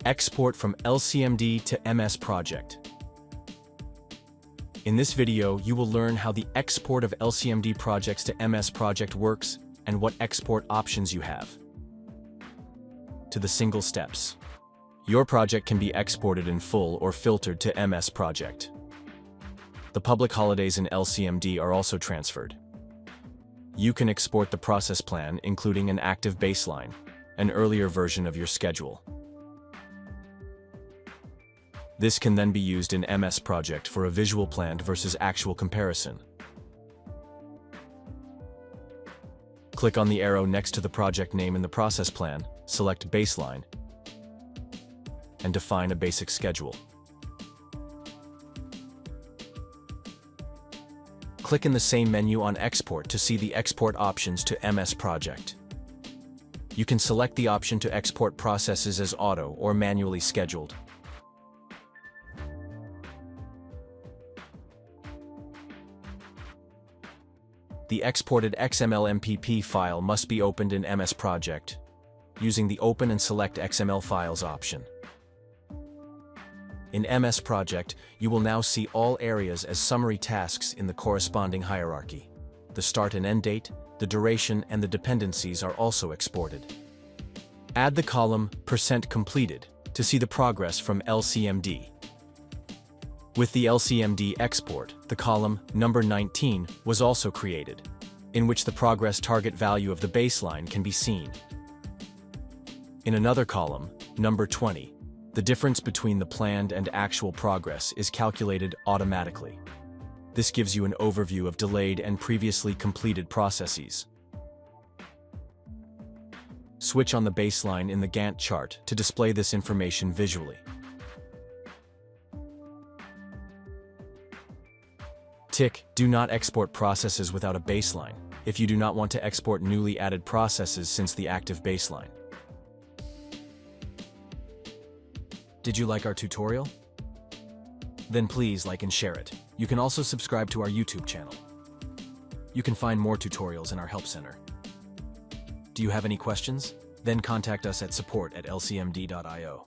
Export from LCMD to MS Project. In this video, you will learn how the export of LCMD projects to MS Project works and what export options you have. To the single steps. Your project can be exported in full or filtered to MS Project. The public holidays in LCMD are also transferred. You can export the process plan, including an active baseline, an earlier version of your schedule. This can then be used in MS Project for a visual planned versus actual comparison. Click on the arrow next to the project name in the process plan, select Baseline, and define a basic schedule. Click in the same menu on Export to see the export options to MS Project. You can select the option to export processes as auto or manually scheduled. The exported XML-MPP file must be opened in MS Project, using the Open and Select XML Files option. In MS Project, you will now see all areas as summary tasks in the corresponding hierarchy. The start and end date, the duration, and the dependencies are also exported. Add the column % completed to see the progress from LCMD. With the LCMD export, the column number 19 was also created, in which the progress target value of the baseline can be seen. In another column, number 20, the difference between the planned and actual progress is calculated automatically. This gives you an overview of delayed and previously completed processes. Switch on the baseline in the Gantt chart to display this information visually. Tick Do not export processes without a baseline if you do not want to export newly added processes since the active baseline. Did you like our tutorial? Then please like and share it. You can also subscribe to our YouTube channel. You can find more tutorials in our Help Center. Do you have any questions? Then contact us at support@lcmd.io.